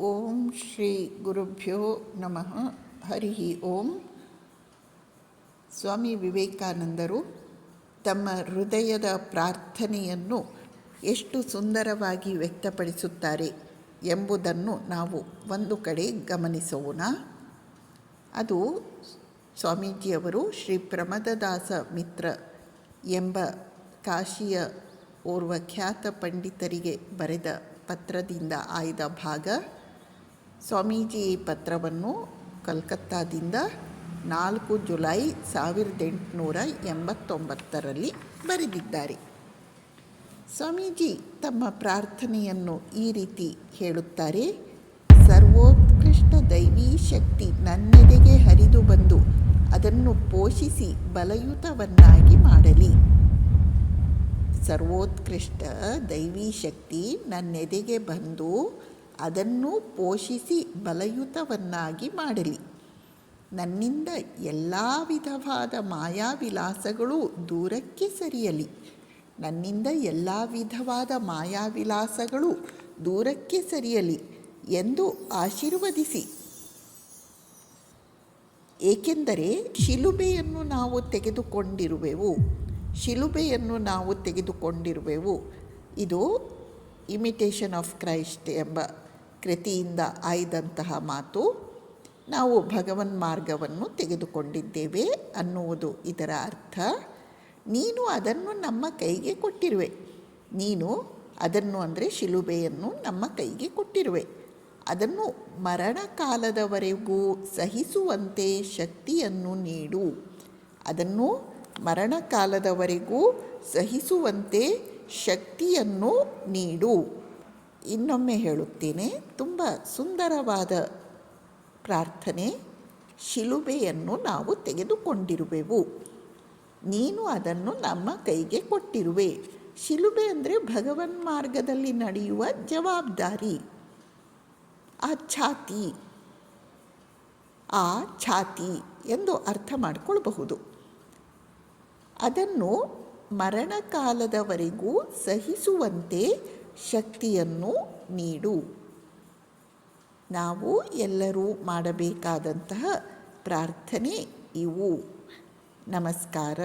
ಓಂ ಶ್ರೀ ಗುರುಭ್ಯೋ ನಮಃ. ಹರಿ ಓಂ. ಸ್ವಾಮಿ ವಿವೇಕಾನಂದರು ತಮ್ಮ ಹೃದಯದ ಪ್ರಾರ್ಥನೆಯನ್ನು ಎಷ್ಟು ಸುಂದರವಾಗಿ ವ್ಯಕ್ತಪಡಿಸುತ್ತಾರೆ ಎಂಬುದನ್ನು ನಾವು ಒಂದು ಕಡೆ ಗಮನಿಸೋಣ. ಅದು ಸ್ವಾಮೀಜಿಯವರು ಶ್ರೀ ಪ್ರಮದದಾಸ ಮಿತ್ರ ಎಂಬ ಕಾಶಿಯ ಓರ್ವ ಖ್ಯಾತ ಪಂಡಿತರಿಗೆ ಬರೆದ ಪತ್ರದಿಂದ ಆಯ್ದ ಭಾಗ. ಸ್ವಾಮೀಜಿ ಈ ಪತ್ರವನ್ನು ಕಲ್ಕತ್ತಾದಿಂದ 4 ಜುಲೈ 1889 ಬರೆದಿದ್ದಾರೆ. ಸ್ವಾಮೀಜಿ ತಮ್ಮ ಪ್ರಾರ್ಥನೆಯನ್ನು ಈ ರೀತಿ ಹೇಳುತ್ತಾರೆ: ಸರ್ವೋತ್ಕೃಷ್ಟ ದೈವೀ ಶಕ್ತಿ ನನ್ನೆದೆಗೆ ಹರಿದು ಬಂದು ಅದನ್ನು ಪೋಷಿಸಿ ಬಲಯುತವನ್ನಾಗಿ ಮಾಡಲಿ. ಸರ್ವೋತ್ಕೃಷ್ಟ ದೈವೀ ಶಕ್ತಿ ನನ್ನೆದೆಗೆ ಬಂದು ಅದನ್ನು ಪೋಷಿಸಿ ಬಲಯುತವನ್ನಾಗಿ ಮಾಡಲಿ. ನನ್ನಿಂದ ಎಲ್ಲ ವಿಧವಾದ ಮಾಯಾವಿಲಾಸಗಳು ದೂರಕ್ಕೆ ಸರಿಯಲಿ. ನನ್ನಿಂದ ಎಲ್ಲ ವಿಧವಾದ ಮಾಯಾವಿಲಾಸಗಳು ದೂರಕ್ಕೆ ಸರಿಯಲಿ ಎಂದು ಆಶೀರ್ವದಿಸಿ. ಏಕೆಂದರೆ ಶಿಲುಬೆಯನ್ನು ನಾವು ತೆಗೆದುಕೊಂಡಿರುವೆವು. ಇದು ಇಮಿಟೇಷನ್ ಆಫ್ ಕ್ರೈಸ್ಟ್ ಎಂಬ ಕೃತಿಯಿಂದ ಆಯ್ದಂತಹ ಮಾತು. ನಾವು ಭಗವನ್ ಮಾರ್ಗವನ್ನು ತೆಗೆದುಕೊಂಡಿದ್ದೇವೆ ಅನ್ನುವುದು ಇದರ ಅರ್ಥ. ನೀನು ಅದನ್ನು ನಮ್ಮ ಕೈಗೆ ಕೊಟ್ಟಿರುವೆ. ನೀನು ಅದನ್ನು ಅಂದರೆ ಶಿಲುಬೆಯನ್ನು ನಮ್ಮ ಕೈಗೆ ಕೊಟ್ಟಿರುವೆ. ಅದನ್ನು ಮರಣಕಾಲದವರೆಗೂ ಸಹಿಸುವಂತೆ ಶಕ್ತಿಯನ್ನು ನೀಡು. ಅದನ್ನು ಮರಣಕಾಲದವರೆಗೂ ಸಹಿಸುವಂತೆ ಶಕ್ತಿಯನ್ನು ನೀಡು. ಇನ್ನೊಮ್ಮೆ ಹೇಳುತ್ತೇನೆ, ತುಂಬ ಸುಂದರವಾದ ಪ್ರಾರ್ಥನೆ. ಶಿಲುಬೆಯನ್ನು ನಾವು ತೆಗೆದುಕೊಂಡಿರುವೆವು. ನೀನು ಅದನ್ನು ನಮ್ಮ ಕೈಗೆ ಕೊಟ್ಟಿರುವೆ. ಶಿಲುಬೆ ಅಂದರೆ ಭಗವನ್ ಮಾರ್ಗದಲ್ಲಿ ನಡೆಯುವ ಜವಾಬ್ದಾರಿ. ಆ ಛಾತಿ ಎಂದು ಅರ್ಥ ಮಾಡಿಕೊಳ್ಬಹುದು. ಅದನ್ನು ಮರಣಕಾಲದವರೆಗೂ ಸಹಿಸುವಂತೆ ಶಕ್ತಿಯನ್ನು ನೀಡು. ನಾವು ಎಲ್ಲರೂ ಮಾಡಬೇಕಾದಂತಹ ಪ್ರಾರ್ಥನೆ ಇವು. ನಮಸ್ಕಾರ.